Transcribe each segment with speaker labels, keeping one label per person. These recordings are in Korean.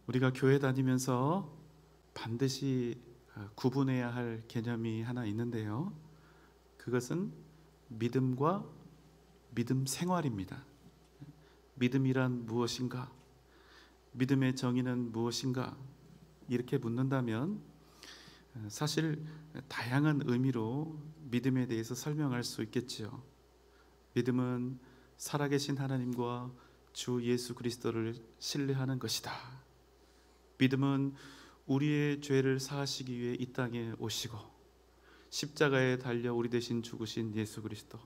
Speaker 1: 우리가 교회 다니면서 반드시 구분해야 할 개념이 하나 있는데요. 그것은 믿음과 믿음 생활입니다. 믿음이란 무엇인가? 믿음의 정의는 무엇인가? 이렇게 묻는다면 사실 다양한 의미로 믿음에 대해서 설명할 수 있겠지요. 믿음은 살아계신 하나님과 주 예수 그리스도를 신뢰하는 것이다. 믿음은 우리의 죄를 사하시기 위해 이 땅에 오시고 십자가에 달려 우리 대신 죽으신 예수 그리스도,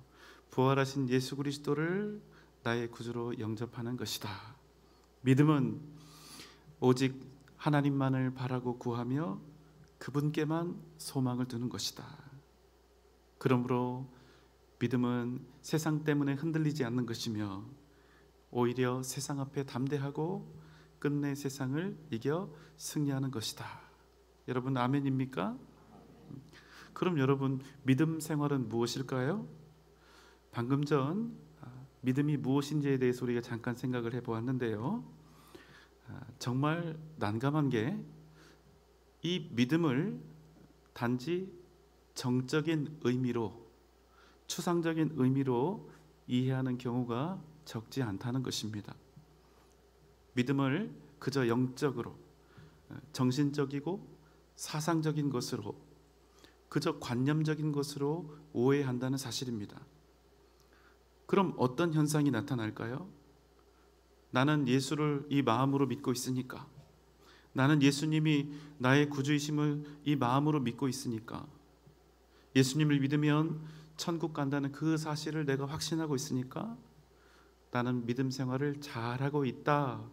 Speaker 1: 부활하신 예수 그리스도를 나의 구주로 영접하는 것이다. 믿음은 오직 하나님만을 바라고 구하며 그분께만 소망을 두는 것이다. 그러므로 믿음은 세상 때문에 흔들리지 않는 것이며 오히려 세상 앞에 담대하고 끝내 세상을 이겨 승리하는 것이다. 여러분 아멘입니까? 그럼 여러분 믿음 생활은 무엇일까요? 방금 전 믿음이 무엇인지에 대해서 우리가 잠깐 생각을 해보았는데요. 정말 난감한 게 이 믿음을 단지 정적인 의미로, 추상적인 의미로 이해하는 경우가 적지 않다는 것입니다. 믿음을 그저 영적으로, 정신적이고 사상적인 것으로, 그저 관념적인 것으로 오해한다는 사실입니다. 그럼 어떤 현상이 나타날까요? 나는 예수를 이 마음으로 믿고 있으니까, 나는 예수님이 나의 구주이심을 이 마음으로 믿고 있으니까, 예수님을 믿으면 천국 간다는 그 사실을 내가 확신하고 있으니까 나는 믿음 생활을 잘하고 있다,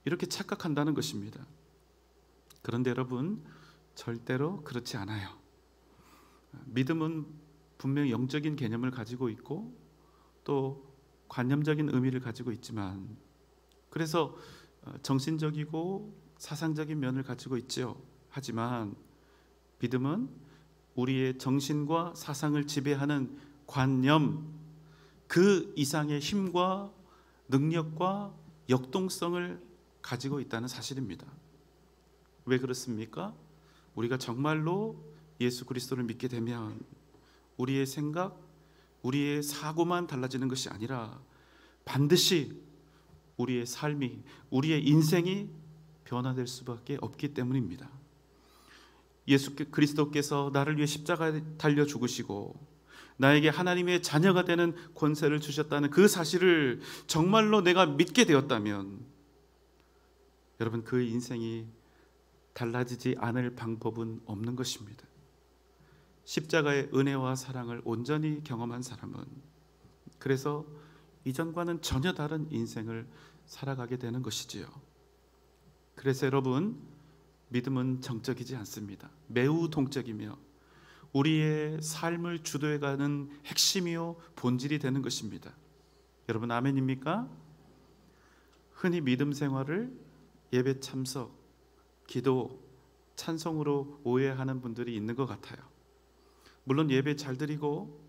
Speaker 1: 이렇게 착각한다는 것입니다. 그런데 여러분, 절대로 그렇지 않아요. 믿음은 분명히 영적인 개념을 가지고 있고 또 관념적인 의미를 가지고 있지만, 그래서 정신적이고 사상적인 면을 가지고 있죠. 하지만 믿음은 우리의 정신과 사상을 지배하는 관념, 그 이상의 힘과 능력과 역동성을 가지고 있다는 사실입니다. 왜 그렇습니까? 우리가 정말로 예수 그리스도를 믿게 되면 우리의 생각, 우리의 사고만 달라지는 것이 아니라 반드시 우리의 삶이, 우리의 인생이 변화될 수밖에 없기 때문입니다. 예수 그리스도께서 나를 위해 십자가에 달려 죽으시고 나에게 하나님의 자녀가 되는 권세를 주셨다는 그 사실을 정말로 내가 믿게 되었다면 여러분, 그 인생이 달라지지 않을 방법은 없는 것입니다. 십자가의 은혜와 사랑을 온전히 경험한 사람은 그래서 이전과는 전혀 다른 인생을 살아가게 되는 것이지요. 그래서 여러분, 믿음은 정적이지 않습니다. 매우 동적이며 우리의 삶을 주도해가는 핵심이요 본질이 되는 것입니다. 여러분 아멘입니까? 흔히 믿음 생활을 예배 참석, 기도, 찬송으로 오해하는 분들이 있는 것 같아요. 물론 예배 잘 드리고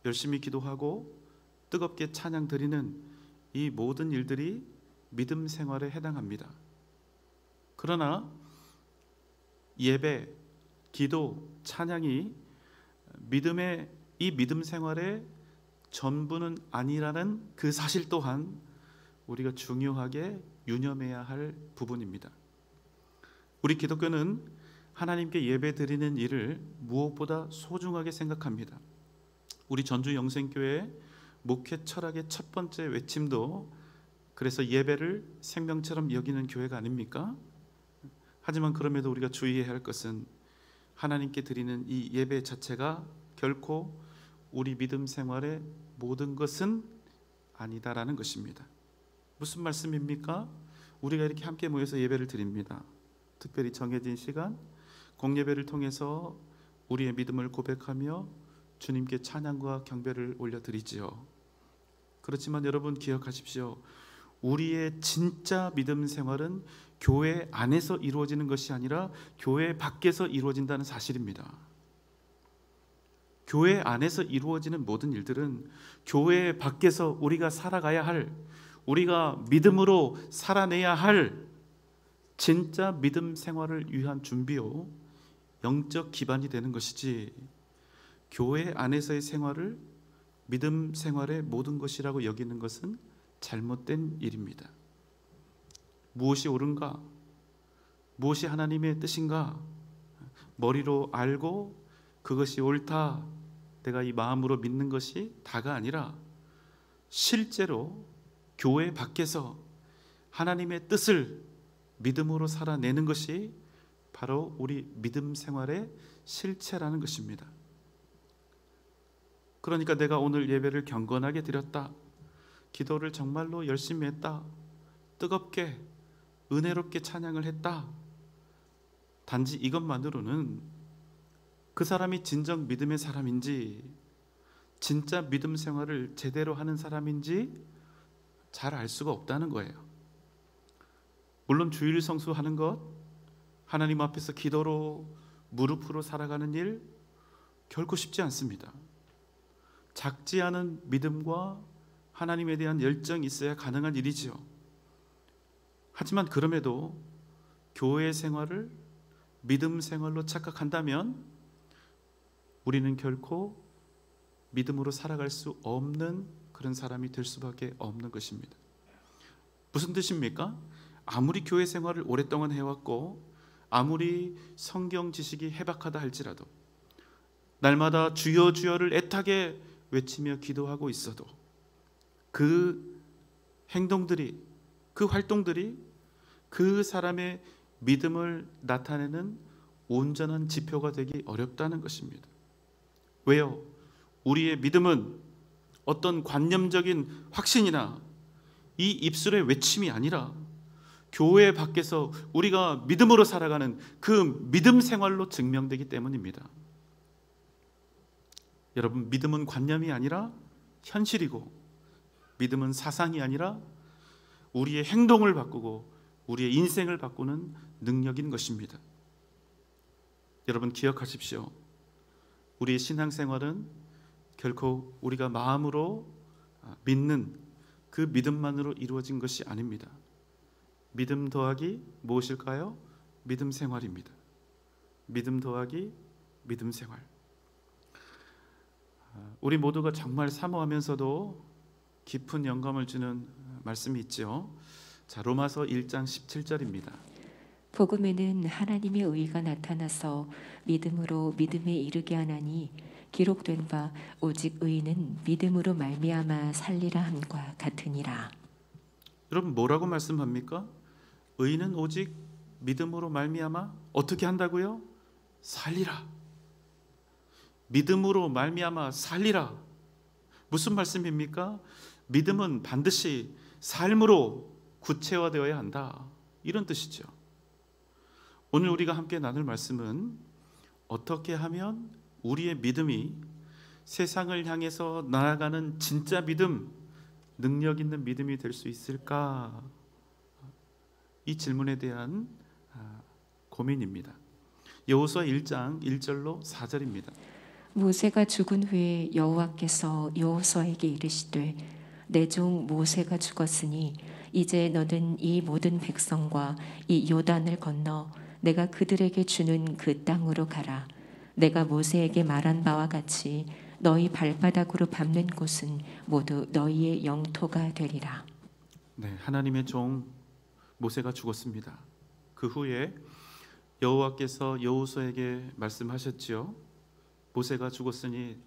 Speaker 1: 열심히 기도하고 뜨겁게 찬양 드리는 이 모든 일들이 믿음 생활에 해당합니다. 그러나 예배, 기도, 찬양이 이 믿음 생활의 전부는 아니라는 그 사실 또한 우리가 중요하게 유념해야 할 부분입니다. 우리 기독교는 하나님께 예배 드리는 일을 무엇보다 소중하게 생각합니다. 우리 전주 영생교회 목회 철학의 첫 번째 외침도 그래서 예배를 생명처럼 여기는 교회가 아닙니까? 하지만 그럼에도 우리가 주의해야 할 것은 하나님께 드리는 이 예배 자체가 결코 우리 믿음 생활의 모든 것은 아니다라는 것입니다. 무슨 말씀입니까? 우리가 이렇게 함께 모여서 예배를 드립니다. 특별히 정해진 시간 공예배를 통해서 우리의 믿음을 고백하며 주님께 찬양과 경배를 올려드리지요. 그렇지만 여러분 기억하십시오. 우리의 진짜 믿음 생활은 교회 안에서 이루어지는 것이 아니라 교회 밖에서 이루어진다는 사실입니다. 교회 안에서 이루어지는 모든 일들은 교회 밖에서 우리가 살아가야 할, 우리가 믿음으로 살아내야 할 진짜 믿음 생활을 위한 준비요, 영적 기반이 되는 것이지, 교회 안에서의 생활을 믿음 생활의 모든 것이라고 여기는 것은 잘못된 일입니다. 무엇이 옳은가? 무엇이 하나님의 뜻인가? 머리로 알고 그것이 옳다, 내가 이 마음으로 믿는 것이 다가 아니라 실제로 교회 밖에서 하나님의 뜻을 믿음으로 살아내는 것이 바로 우리 믿음 생활의 실체라는 것입니다. 그러니까 내가 오늘 예배를 경건하게 드렸다, 기도를 정말로 열심히 했다, 뜨겁게 은혜롭게 찬양을 했다, 단지 이것만으로는 그 사람이 진정 믿음의 사람인지, 진짜 믿음 생활을 제대로 하는 사람인지 잘 알 수가 없다는 거예요. 물론 주일 성수하는 것, 하나님 앞에서 기도로 무릎으로 살아가는 일 결코 쉽지 않습니다. 작지 않은 믿음과 하나님에 대한 열정이 있어야 가능한 일이지요. 하지만 그럼에도 교회 생활을 믿음 생활로 착각한다면 우리는 결코 믿음으로 살아갈 수 없는 그런 사람이 될 수밖에 없는 것입니다. 무슨 뜻입니까? 아무리 교회 생활을 오랫동안 해왔고 아무리 성경 지식이 해박하다 할지라도, 날마다 주여 주여를 애타게 외치며 기도하고 있어도 그 행동들이, 그 활동들이 그 사람의 믿음을 나타내는 온전한 지표가 되기 어렵다는 것입니다. 왜요? 우리의 믿음은 어떤 관념적인 확신이나 이 입술의 외침이 아니라 교회 밖에서 우리가 믿음으로 살아가는 그 믿음 생활로 증명되기 때문입니다. 여러분, 믿음은 관념이 아니라 현실이고, 믿음은 사상이 아니라 우리의 행동을 바꾸고 우리의 인생을 바꾸는 능력인 것입니다. 여러분 기억하십시오. 우리의 신앙생활은 결코 우리가 마음으로 믿는 그 믿음만으로 이루어진 것이 아닙니다. 믿음 더하기 무엇일까요? 믿음 생활입니다. 믿음 더하기 믿음 생활. 우리 모두가 정말 사모하면서도 깊은 영감을 주는 말씀이 있죠. 자, 로마서 1장 17절입니다.
Speaker 2: 복음에는 하나님의 의가 나타나서 믿음으로 믿음에 이르게 하나니 기록된 바 오직 의인은 믿음으로 말미암아 살리라 함과 같으니라.
Speaker 1: 여러분, 뭐라고 말씀합니까? 의인은 오직 믿음으로 말미암아 어떻게 한다고요? 살리라. 믿음으로 말미암아 살리라. 무슨 말씀입니까? 믿음은 반드시 삶으로 구체화되어야 한다, 이런 뜻이죠. 오늘 우리가 함께 나눌 말씀은 어떻게 하면 우리의 믿음이 세상을 향해서 나아가는 진짜 믿음, 능력 있는 믿음이 될 수 있을까? 이 질문에 대한 고민입니다. 여호수아 1장 1절로 4절입니다.
Speaker 2: 모세가 죽은 후에 여호와께서 여호수아에게 이르시되 내 종 모세가 죽었으니 이제 너는 이 모든 백성과 이 요단을 건너 내가 그들에게 주는 그 땅으로 가라. 내가 모세에게 말한 바와 같이 너희 발바닥으로 밟는 곳은 모두 너희의 영토가 되리라.
Speaker 1: 네, 하나님의 종 모세가 죽었습니다. 그 후에 여호와께서 여호수아에게 말씀하셨지요. 모세가 죽었으니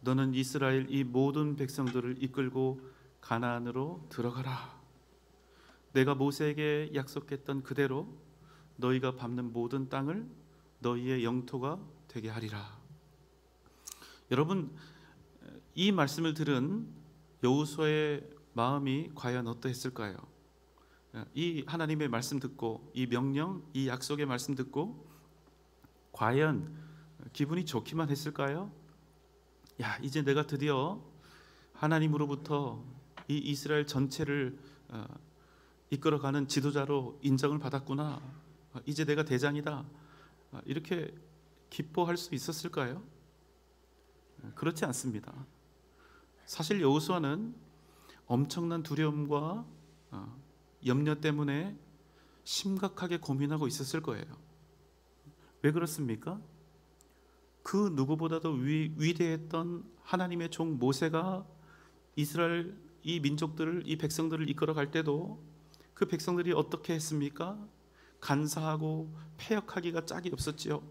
Speaker 1: 너는 이스라엘 이 모든 백성들을 이끌고 가나안으로 들어가라. 내가 모세에게 약속했던 그대로 너희가 밟는 모든 땅을 너희의 영토가 되게 하리라. 여러분, 이 말씀을 들은 여호수아의 마음이 과연 어떠했을까요? 이 하나님의 말씀 듣고, 이 명령, 이 약속의 말씀 듣고 과연 기분이 좋기만 했을까요? 야, 이제 내가 드디어 하나님으로부터 이 이스라엘 전체를 이끌어가는 지도자로 인정을 받았구나, 이제 내가 대장이다, 이렇게 기뻐할 수 있었을까요? 그렇지 않습니다. 사실 여호수아는 엄청난 두려움과 염려 때문에 심각하게 고민하고 있었을 거예요. 왜 그렇습니까? 그 누구보다도 위대했던 하나님의 종 모세가 이스라엘 이 민족들을, 이 백성들을 이끌어갈 때도 그 백성들이 어떻게 했습니까? 간사하고 패역하기가 짝이 없었지요.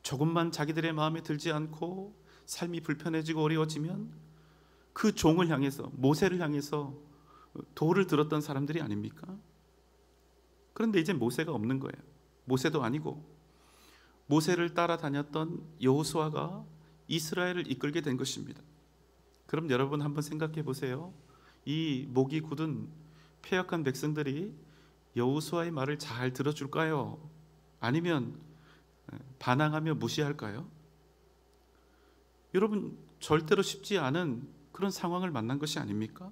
Speaker 1: 조금만 자기들의 마음에 들지 않고 삶이 불편해지고 어려워지면 그 종을 향해서, 모세를 향해서 돌을 들었던 사람들이 아닙니까? 그런데 이제 모세가 없는 거예요. 모세도 아니고 모세를 따라다녔던 여호수아가 이스라엘을 이끌게 된 것입니다. 그럼 여러분 한번 생각해 보세요. 이 목이 굳은 패역한 백성들이 여호수아의 말을 잘 들어줄까요? 아니면 반항하며 무시할까요? 여러분, 절대로 쉽지 않은 그런 상황을 만난 것이 아닙니까?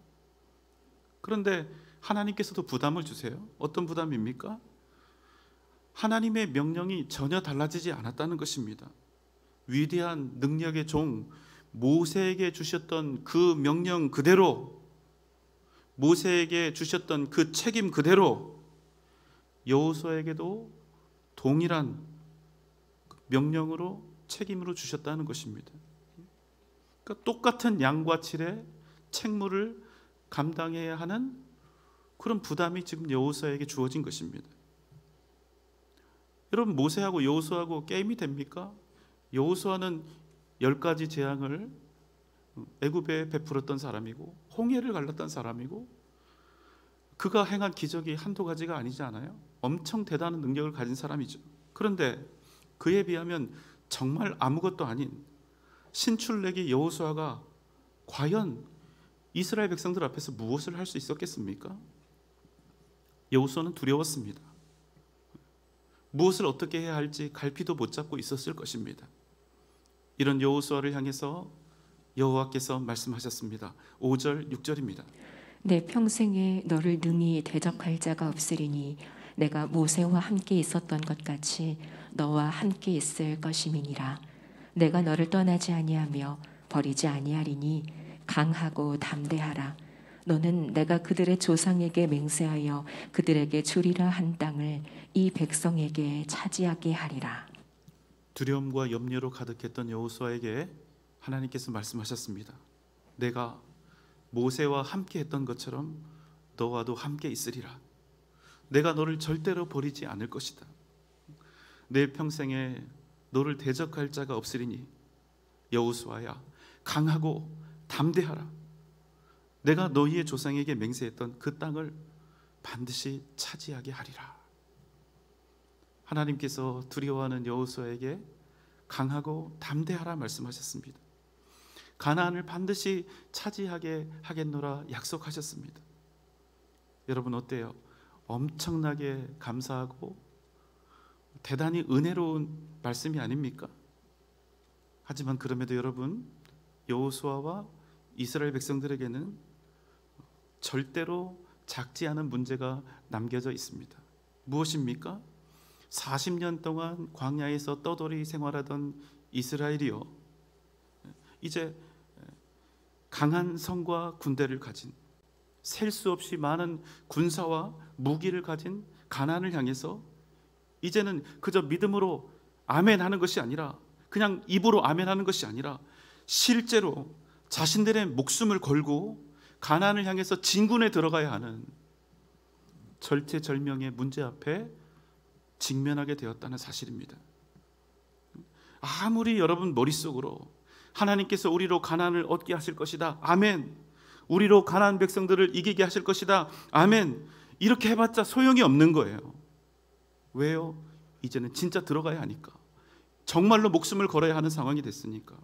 Speaker 1: 그런데 하나님께서도 부담을 주세요. 어떤 부담입니까? 하나님의 명령이 전혀 달라지지 않았다는 것입니다. 위대한 능력의 종 모세에게 주셨던 그 명령 그대로, 모세에게 주셨던 그 책임 그대로 여호수아에게도 동일한 명령으로, 책임으로 주셨다는 것입니다. 그러니까 똑같은 양과 칠의 책무를 감당해야 하는 그런 부담이 지금 여호수아에게 주어진 것입니다. 여러분, 모세하고 여호수아하고 게임이 됩니까? 여호수아는 10가지 재앙을 애굽에 베풀었던 사람이고 홍해를 갈랐던 사람이고 그가 행한 기적이 한두 가지가 아니지 않아요? 엄청 대단한 능력을 가진 사람이죠. 그런데 그에 비하면 정말 아무것도 아닌 신출내기 여호수아가 과연 이스라엘 백성들 앞에서 무엇을 할 수 있었겠습니까? 여호수아는 두려웠습니다. 무엇을 어떻게 해야 할지 갈피도 못 잡고 있었을 것입니다. 이런 여호수아를 향해서 여호와께서 말씀하셨습니다. 5절, 6절입니다.
Speaker 2: 내 평생에 너를 능히 대적할 자가 없으리니 내가 모세와 함께 있었던 것 같이 너와 함께 있을 것임이니라. 내가 너를 떠나지 아니하며 버리지 아니하리니 강하고 담대하라. 너는 내가 그들의 조상에게 맹세하여 그들에게 주리라 한 땅을 이 백성에게 차지하게 하리라.
Speaker 1: 두려움과 염려로 가득했던 여호수아에게 하나님께서 말씀하셨습니다. 내가 모세와 함께 했던 것처럼 너와도 함께 있으리라. 내가 너를 절대로 버리지 않을 것이다. 내 평생에 너를 대적할 자가 없으리니 여호수아야, 강하고 담대하라. 내가 너희의 조상에게 맹세했던 그 땅을 반드시 차지하게 하리라. 하나님께서 두려워하는 여호수아에게 강하고 담대하라 말씀하셨습니다. 가나안을 반드시 차지하게 하겠노라 약속하셨습니다. 여러분 어때요? 엄청나게 감사하고 대단히 은혜로운 말씀이 아닙니까? 하지만 그럼에도 여러분, 여호수아와 이스라엘 백성들에게는 절대로 작지 않은 문제가 남겨져 있습니다. 무엇입니까? 40년 동안 광야에서 떠돌이 생활하던 이스라엘이요, 이제 강한 성과 군대를 가진, 셀 수 없이 많은 군사와 무기를 가진 가나안을 향해서 이제는 그저 믿음으로 아멘 하는 것이 아니라, 그냥 입으로 아멘 하는 것이 아니라 실제로 자신들의 목숨을 걸고 가나안을 향해서 진군에 들어가야 하는 절체절명의 문제 앞에 직면하게 되었다는 사실입니다. 아무리 여러분 머릿속으로 하나님께서 우리로 가나안을 얻게 하실 것이다, 아멘, 우리로 가나안 백성들을 이기게 하실 것이다, 아멘, 이렇게 해봤자 소용이 없는 거예요. 왜요? 이제는 진짜 들어가야 하니까, 정말로 목숨을 걸어야 하는 상황이 됐으니까.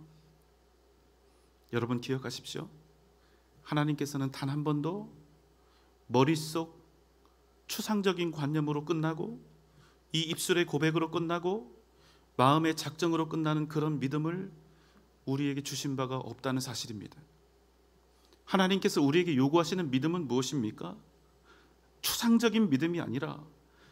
Speaker 1: 여러분 기억하십시오. 하나님께서는 단 한 번도 머릿속 추상적인 관념으로 끝나고 이 입술의 고백으로 끝나고 마음의 작정으로 끝나는 그런 믿음을 우리에게 주신 바가 없다는 사실입니다. 하나님께서 우리에게 요구하시는 믿음은 무엇입니까? 추상적인 믿음이 아니라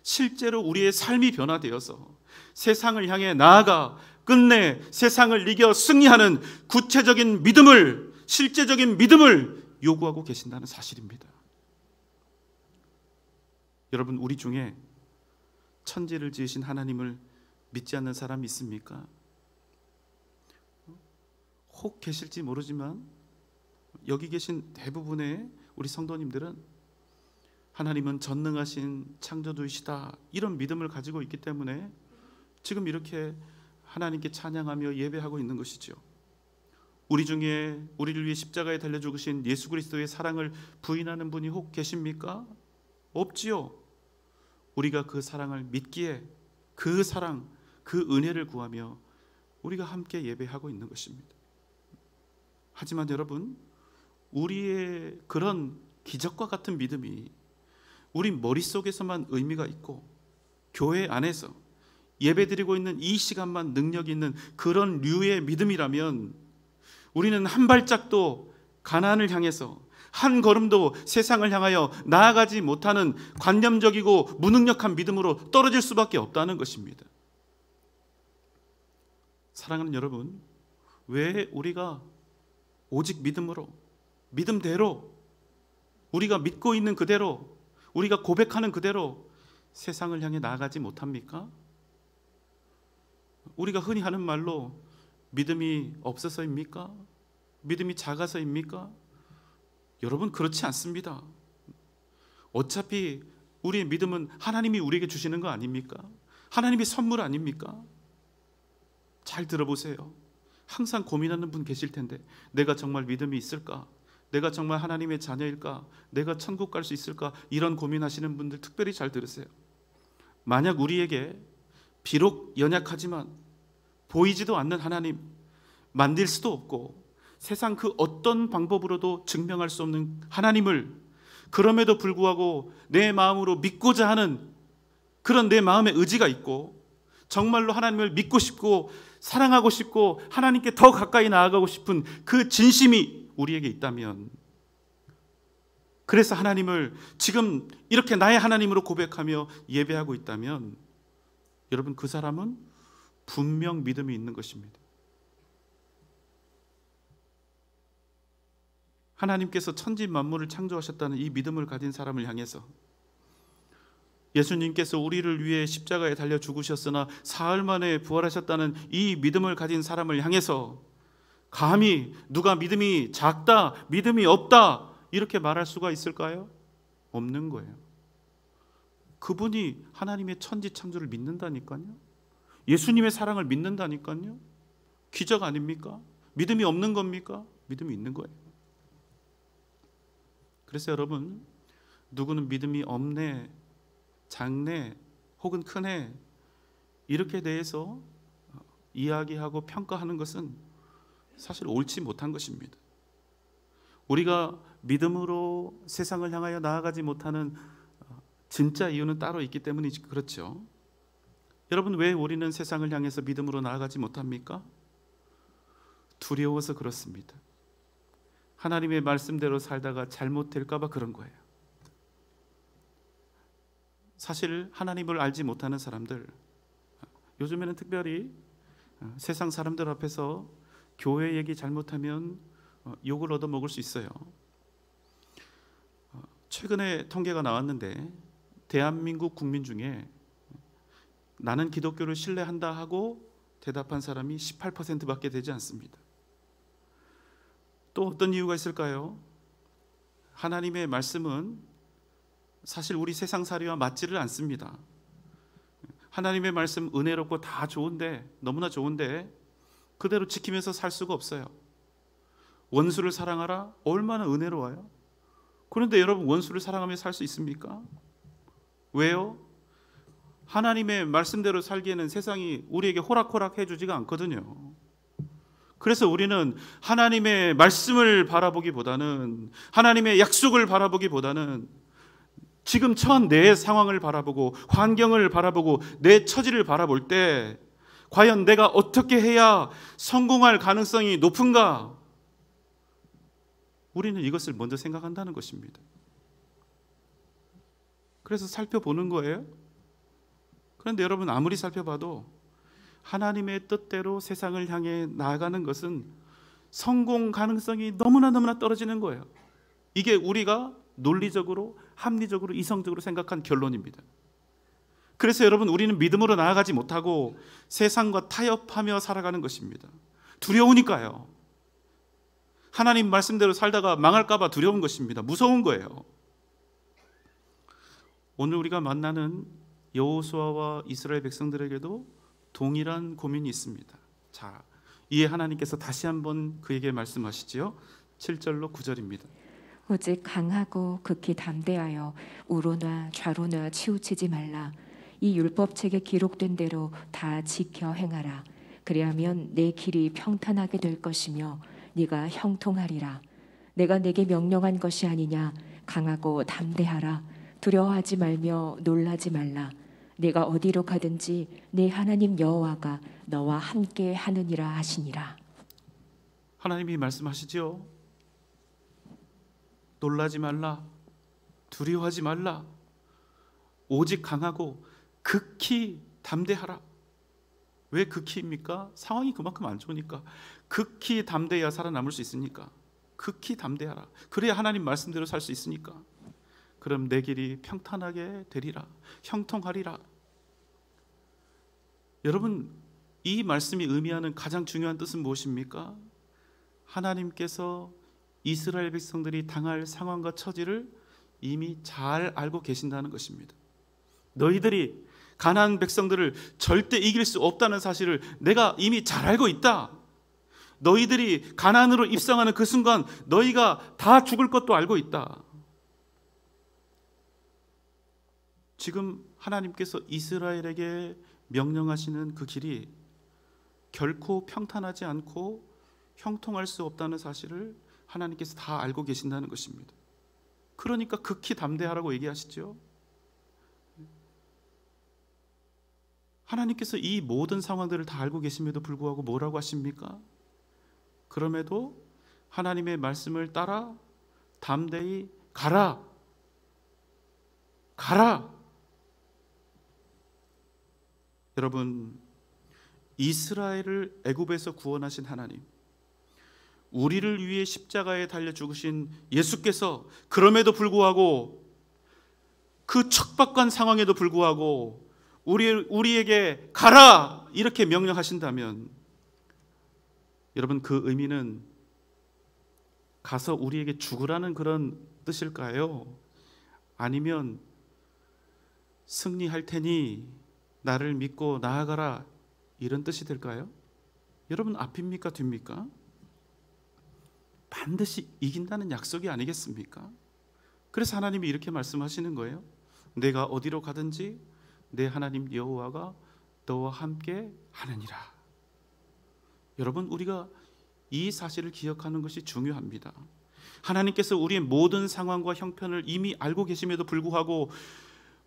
Speaker 1: 실제로 우리의 삶이 변화되어서 세상을 향해 나아가 끝내 세상을 이겨 승리하는 구체적인 믿음을, 실제적인 믿음을 요구하고 계신다는 사실입니다. 여러분, 우리 중에 천지를 지으신 하나님을 믿지 않는 사람이 있습니까? 혹 계실지 모르지만 여기 계신 대부분의 우리 성도님들은 하나님은 전능하신 창조주이시다, 이런 믿음을 가지고 있기 때문에 지금 이렇게 하나님께 찬양하며 예배하고 있는 것이죠. 우리 중에 우리를 위해 십자가에 달려 죽으신 예수 그리스도의 사랑을 부인하는 분이 혹 계십니까? 없지요. 우리가 그 사랑을 믿기에 그 사랑, 그 은혜를 구하며 우리가 함께 예배하고 있는 것입니다. 하지만 여러분, 우리의 그런 기적과 같은 믿음이 우리 머릿속에서만 의미가 있고 교회 안에서 예배드리고 있는 이 시간만 능력이 있는 그런 류의 믿음이라면 우리는 한 발짝도 가나안을 향해서 한 걸음도 세상을 향하여 나아가지 못하는 관념적이고 무능력한 믿음으로 떨어질 수밖에 없다는 것입니다. 사랑하는 여러분, 왜 우리가 오직 믿음으로, 믿음대로, 우리가 믿고 있는 그대로, 우리가 고백하는 그대로 세상을 향해 나아가지 못합니까? 우리가 흔히 하는 말로 믿음이 없어서입니까? 믿음이 작아서입니까? 여러분, 그렇지 않습니다. 어차피 우리의 믿음은 하나님이 우리에게 주시는 거 아닙니까? 하나님의 선물 아닙니까? 잘 들어보세요. 항상 고민하는 분 계실 텐데, 내가 정말 믿음이 있을까? 내가 정말 하나님의 자녀일까? 내가 천국 갈 수 있을까? 이런 고민하시는 분들 특별히 잘 들으세요. 만약 우리에게 비록 연약하지만 보이지도 않는 하나님, 만질 수도 없고 세상 그 어떤 방법으로도 증명할 수 없는 하나님을 그럼에도 불구하고 내 마음으로 믿고자 하는 그런 내 마음의 의지가 있고 정말로 하나님을 믿고 싶고 사랑하고 싶고 하나님께 더 가까이 나아가고 싶은 그 진심이 우리에게 있다면, 그래서 하나님을 지금 이렇게 나의 하나님으로 고백하며 예배하고 있다면, 여러분, 그 사람은 분명 믿음이 있는 것입니다. 하나님께서 천지 만물을 창조하셨다는 이 믿음을 가진 사람을 향해서 예수님께서 우리를 위해 십자가에 달려 죽으셨으나 사흘 만에 부활하셨다는 이 믿음을 가진 사람을 향해서 감히 누가 믿음이 작다, 믿음이 없다 이렇게 말할 수가 있을까요? 없는 거예요. 그분이 하나님의 천지 창조를 믿는다니까요. 예수님의 사랑을 믿는다니까요. 기적 아닙니까? 믿음이 없는 겁니까? 믿음이 있는 거예요. 그래서 여러분, 누구는 믿음이 없네, 작네, 혹은 크네 이렇게 대해서 이야기하고 평가하는 것은 사실 옳지 못한 것입니다. 우리가 믿음으로 세상을 향하여 나아가지 못하는 진짜 이유는 따로 있기 때문이지 그렇죠. 여러분, 왜 우리는 세상을 향해서 믿음으로 나아가지 못합니까? 두려워서 그렇습니다. 하나님의 말씀대로 살다가 잘못될까 봐 그런 거예요. 사실 하나님을 알지 못하는 사람들, 요즘에는 특별히 세상 사람들 앞에서 교회 얘기 잘못하면 욕을 얻어먹을 수 있어요. 최근에 통계가 나왔는데 대한민국 국민 중에 나는 기독교를 신뢰한다 하고 대답한 사람이 18%밖에 되지 않습니다. 또 어떤 이유가 있을까요? 하나님의 말씀은 사실 우리 세상살이와 맞지를 않습니다. 하나님의 말씀 은혜롭고 다 좋은데, 너무나 좋은데 그대로 지키면서 살 수가 없어요. 원수를 사랑하라, 얼마나 은혜로워요. 그런데 여러분, 원수를 사랑하며 살 수 있습니까? 왜요? 하나님의 말씀대로 살기에는 세상이 우리에게 호락호락 해주지가 않거든요. 그래서 우리는 하나님의 말씀을 바라보기보다는, 하나님의 약속을 바라보기보다는 지금 처한 내 상황을 바라보고 환경을 바라보고 내 처지를 바라볼 때 과연 내가 어떻게 해야 성공할 가능성이 높은가? 우리는 이것을 먼저 생각한다는 것입니다. 그래서 살펴보는 거예요. 그런데 여러분, 아무리 살펴봐도 하나님의 뜻대로 세상을 향해 나아가는 것은 성공 가능성이 너무나 떨어지는 거예요. 이게 우리가 논리적으로, 합리적으로, 이성적으로 생각한 결론입니다. 그래서 여러분, 우리는 믿음으로 나아가지 못하고 세상과 타협하며 살아가는 것입니다. 두려우니까요. 하나님 말씀대로 살다가 망할까 봐 두려운 것입니다. 무서운 거예요. 오늘 우리가 만나는 여호수아와 이스라엘 백성들에게도 동일한 고민이 있습니다. 자, 이에 하나님께서 다시 한번 그에게 말씀하시지요. 7절로 9절입니다.
Speaker 2: 오직 강하고 극히 담대하여 우로나 좌로나 치우치지 말라. 이 율법책에 기록된 대로 다 지켜 행하라. 그리하면 내 길이 평탄하게 될 것이며 네가 형통하리라. 내가 내게 명령한 것이 아니냐. 강하고 담대하라. 두려워하지 말며 놀라지 말라. 네가 어디로 가든지 네 하나님 여호와가 너와 함께 하느니라 하시니라.
Speaker 1: 하나님이 말씀하시지요. 놀라지 말라. 두려워하지 말라. 오직 강하고 극히 담대하라. 왜 극히입니까? 상황이 그만큼 안 좋으니까. 극히 담대해야 살아남을 수 있으니까. 극히 담대하라. 그래야 하나님 말씀대로 살 수 있으니까. 그럼 내 길이 평탄하게 되리라. 형통하리라. 여러분, 이 말씀이 의미하는 가장 중요한 뜻은 무엇입니까? 하나님께서 이스라엘 백성들이 당할 상황과 처지를 이미 잘 알고 계신다는 것입니다. 너희들이 가나안 백성들을 절대 이길 수 없다는 사실을 내가 이미 잘 알고 있다. 너희들이 가나안으로 입성하는 그 순간 너희가 다 죽을 것도 알고 있다. 지금 하나님께서 이스라엘에게 명령하시는 그 길이 결코 평탄하지 않고 형통할 수 없다는 사실을 하나님께서 다 알고 계신다는 것입니다. 그러니까 극히 담대하라고 얘기하시죠. 하나님께서 이 모든 상황들을 다 알고 계심에도 불구하고 뭐라고 하십니까? 그럼에도 하나님의 말씀을 따라 담대히 가라. 가라. 여러분, 이스라엘을 애굽에서 구원하신 하나님, 우리를 위해 십자가에 달려 죽으신 예수께서 그럼에도 불구하고 그 척박한 상황에도 불구하고 우리에게 가라 이렇게 명령하신다면 여러분, 그 의미는 가서 우리에게 죽으라는 그런 뜻일까요? 아니면 승리할 테니 나를 믿고 나아가라 이런 뜻이 될까요? 여러분, 앞입니까 뒤입니까? 반드시 이긴다는 약속이 아니겠습니까? 그래서 하나님이 이렇게 말씀하시는 거예요. 내가 어디로 가든지 내 하나님 여호와가 너와 함께 하느니라. 여러분, 우리가 이 사실을 기억하는 것이 중요합니다. 하나님께서 우리의 모든 상황과 형편을 이미 알고 계심에도 불구하고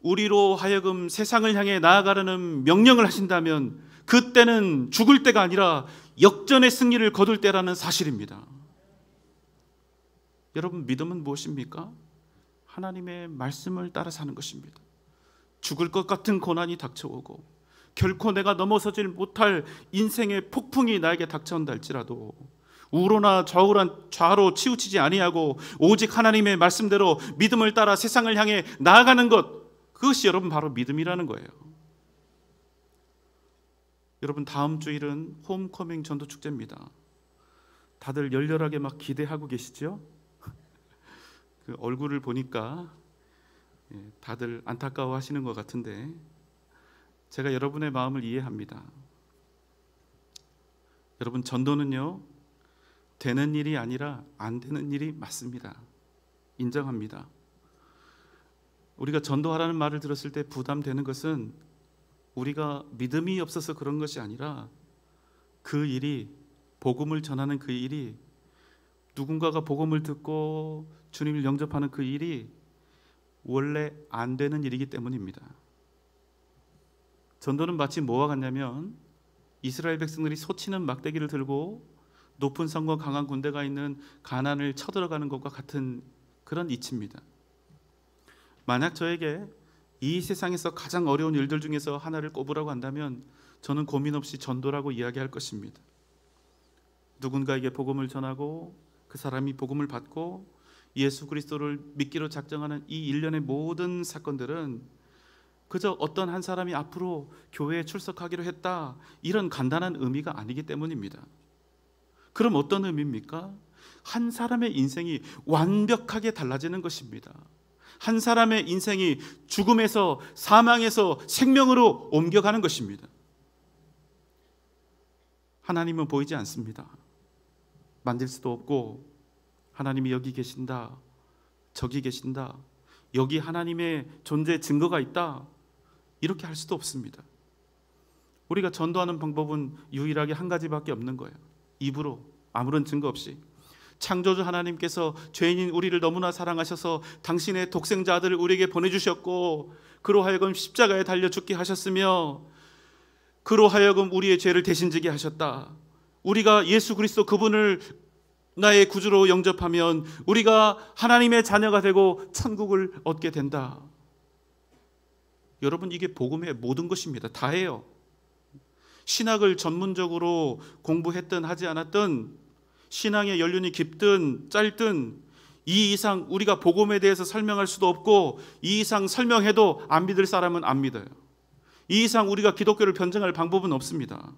Speaker 1: 우리로 하여금 세상을 향해 나아가려는 명령을 하신다면 그때는 죽을 때가 아니라 역전의 승리를 거둘 때라는 사실입니다. 여러분, 믿음은 무엇입니까? 하나님의 말씀을 따라 사는 것입니다. 죽을 것 같은 고난이 닥쳐오고 결코 내가 넘어서질 못할 인생의 폭풍이 나에게 닥쳐온다 할지라도 우로나 좌로 치우치지 아니하고 오직 하나님의 말씀대로 믿음을 따라 세상을 향해 나아가는 것, 그것이 여러분 바로 믿음이라는 거예요. 여러분, 다음 주일은 홈커밍 전도축제입니다. 다들 열렬하게 막 기대하고 계시죠? 그 얼굴을 보니까 다들 안타까워 하시는 것 같은데 제가 여러분의 마음을 이해합니다. 여러분, 전도는요, 되는 일이 아니라 안 되는 일이 맞습니다. 인정합니다. 우리가 전도하라는 말을 들었을 때 부담되는 것은 우리가 믿음이 없어서 그런 것이 아니라 그 일이, 복음을 전하는 그 일이, 누군가가 복음을 듣고 주님을 영접하는 그 일이 원래 안 되는 일이기 때문입니다. 전도는 마치 뭐와 같냐면 이스라엘 백성들이 솟치는 막대기를 들고 높은 성과 강한 군대가 있는 가나안을 쳐들어가는 것과 같은 그런 이치입니다. 만약 저에게 이 세상에서 가장 어려운 일들 중에서 하나를 꼽으라고 한다면 저는 고민 없이 전도라고 이야기할 것입니다. 누군가에게 복음을 전하고 그 사람이 복음을 받고 예수 그리스도를 믿기로 작정하는 이 일련의 모든 사건들은 그저 어떤 한 사람이 앞으로 교회에 출석하기로 했다, 이런 간단한 의미가 아니기 때문입니다. 그럼 어떤 의미입니까? 한 사람의 인생이 완벽하게 달라지는 것입니다. 한 사람의 인생이 죽음에서, 사망에서 생명으로 옮겨가는 것입니다. 하나님은 보이지 않습니다. 만질 수도 없고, 하나님이 여기 계신다, 저기 계신다, 여기 하나님의 존재 증거가 있다, 이렇게 할 수도 없습니다. 우리가 전도하는 방법은 유일하게 한 가지밖에 없는 거예요. 입으로, 아무런 증거 없이. 창조주 하나님께서 죄인인 우리를 너무나 사랑하셔서 당신의 독생자 아들을 우리에게 보내주셨고, 그로 하여금 십자가에 달려 죽게 하셨으며, 그로 하여금 우리의 죄를 대신 지게 하셨다. 우리가 예수 그리스도 그분을 나의 구주로 영접하면 우리가 하나님의 자녀가 되고 천국을 얻게 된다. 여러분, 이게 복음의 모든 것입니다. 다예요. 신학을 전문적으로 공부했든 하지 않았든, 신앙의 연륜이 깊든 짧든, 이 이상 우리가 복음에 대해서 설명할 수도 없고, 이 이상 설명해도 안 믿을 사람은 안 믿어요. 이 이상 우리가 기독교를 변증할 방법은 없습니다.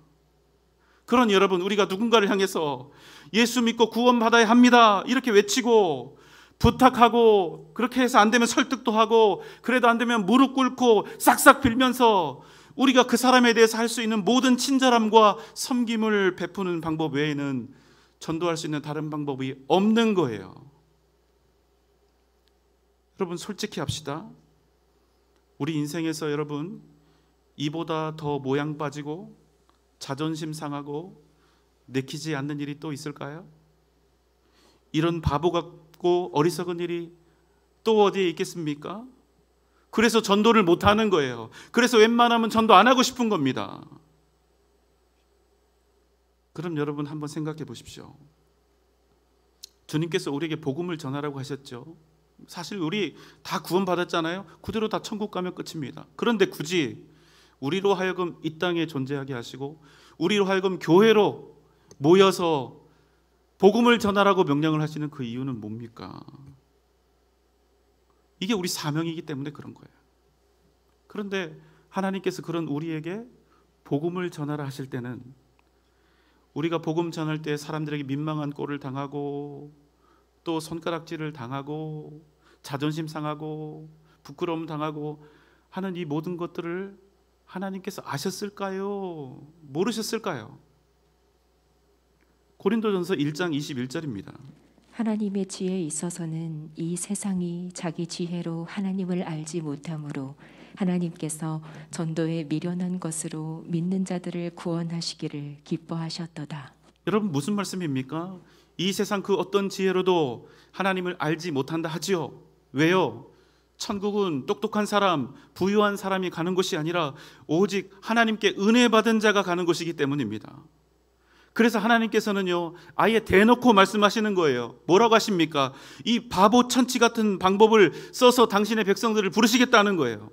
Speaker 1: 그런 여러분, 우리가 누군가를 향해서 예수 믿고 구원받아야 합니다, 이렇게 외치고 부탁하고, 그렇게 해서 안 되면 설득도 하고, 그래도 안 되면 무릎 꿇고 싹싹 빌면서 우리가 그 사람에 대해서 할 수 있는 모든 친절함과 섬김을 베푸는 방법 외에는 전도할 수 있는 다른 방법이 없는 거예요. 여러분, 솔직히 합시다. 우리 인생에서 여러분, 이보다 더 모양 빠지고 자존심 상하고 내키지 않는 일이 또 있을까요? 이런 바보 같고 어리석은 일이 또 어디에 있겠습니까? 그래서 전도를 못하는 거예요. 그래서 웬만하면 전도 안 하고 싶은 겁니다. 그럼 여러분, 한번 생각해 보십시오. 주님께서 우리에게 복음을 전하라고 하셨죠. 사실 우리 다 구원받았잖아요. 그대로 다 천국 가면 끝입니다. 그런데 굳이 우리로 하여금 이 땅에 존재하게 하시고, 우리로 하여금 교회로 모여서 복음을 전하라고 명령을 하시는 그 이유는 뭡니까? 이게 우리 사명이기 때문에 그런 거예요. 그런데 하나님께서 그런 우리에게 복음을 전하라 하실 때는, 우리가 복음 전할 때 사람들에게 민망한 꼴을 당하고, 또 손가락질을 당하고, 자존심 상하고, 부끄러움 당하고 하는 이 모든 것들을 하나님께서 아셨을까요? 모르셨을까요? 고린도전서 1장 21절입니다.
Speaker 2: 하나님의 지혜에 있어서는 이 세상이 자기 지혜로 하나님을 알지 못하므로 하나님께서 전도에 미련한 것으로 믿는 자들을 구원하시기를 기뻐하셨도다.
Speaker 1: 여러분, 무슨 말씀입니까? 이 세상 그 어떤 지혜로도 하나님을 알지 못한다 하지요. 왜요? 천국은 똑똑한 사람, 부유한 사람이 가는 곳이 아니라 오직 하나님께 은혜 받은 자가 가는 곳이기 때문입니다. 그래서 하나님께서는요, 아예 대놓고 말씀하시는 거예요. 뭐라고 하십니까? 이 바보 천치 같은 방법을 써서 당신의 백성들을 부르시겠다는 거예요.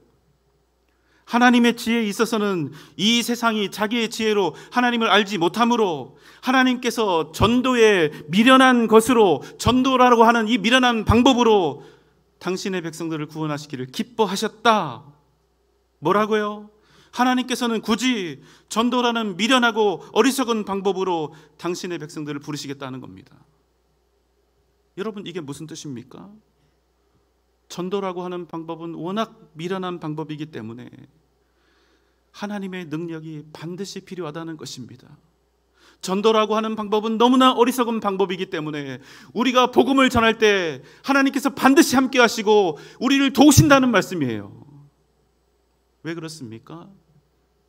Speaker 1: 하나님의 지혜에 있어서는 이 세상이 자기의 지혜로 하나님을 알지 못하므로 하나님께서 전도에 미련한 것으로, 전도라고 하는 이 미련한 방법으로 당신의 백성들을 구원하시기를 기뻐하셨다. 뭐라고요? 하나님께서는 굳이 전도라는 미련하고 어리석은 방법으로 당신의 백성들을 부르시겠다는 겁니다. 여러분, 이게 무슨 뜻입니까? 전도라고 하는 방법은 워낙 미련한 방법이기 때문에 하나님의 능력이 반드시 필요하다는 것입니다. 전도라고 하는 방법은 너무나 어리석은 방법이기 때문에 우리가 복음을 전할 때 하나님께서 반드시 함께 하시고 우리를 도우신다는 말씀이에요. 왜 그렇습니까?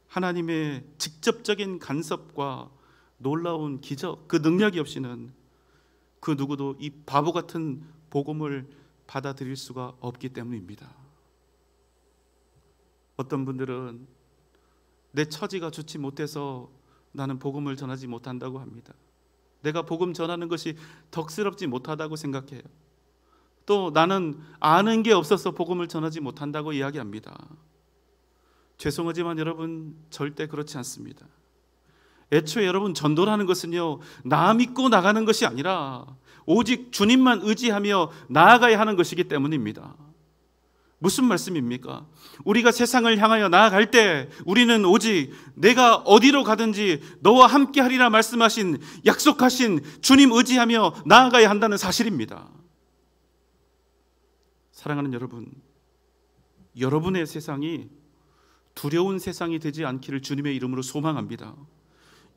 Speaker 1: 하나님의 직접적인 간섭과 놀라운 기적, 그 능력이 없이는 그 누구도 이 바보 같은 복음을 받아들일 수가 없기 때문입니다. 어떤 분들은 내 처지가 좋지 못해서 나는 복음을 전하지 못한다고 합니다. 내가 복음 전하는 것이 덕스럽지 못하다고 생각해요. 또 나는 아는 게 없어서 복음을 전하지 못한다고 이야기합니다. 죄송하지만 여러분, 절대 그렇지 않습니다. 애초에 여러분, 전도라는 것은요, 나 믿고 나가는 것이 아니라 오직 주님만 의지하며 나아가야 하는 것이기 때문입니다. 무슨 말씀입니까? 우리가 세상을 향하여 나아갈 때 우리는 오직 내가 어디로 가든지 너와 함께 하리라 말씀하신, 약속하신 주님 의지하며 나아가야 한다는 사실입니다. 사랑하는 여러분, 여러분의 세상이 두려운 세상이 되지 않기를 주님의 이름으로 소망합니다.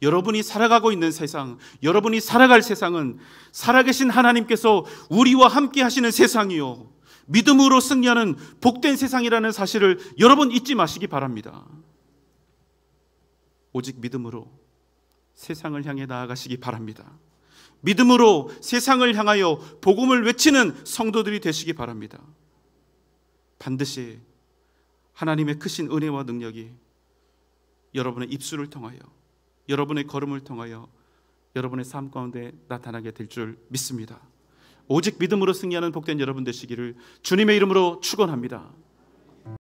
Speaker 1: 여러분이 살아가고 있는 세상, 여러분이 살아갈 세상은 살아계신 하나님께서 우리와 함께 하시는 세상이요, 믿음으로 승리하는 복된 세상이라는 사실을 여러분 잊지 마시기 바랍니다. 오직 믿음으로 세상을 향해 나아가시기 바랍니다. 믿음으로 세상을 향하여 복음을 외치는 성도들이 되시기 바랍니다. 반드시 하나님의 크신 은혜와 능력이 여러분의 입술을 통하여, 여러분의 걸음을 통하여 여러분의 삶 가운데 나타나게 될 줄 믿습니다. 오직 믿음으로 승리하는 복된 여러분 되시기를 주님의 이름으로 축원합니다.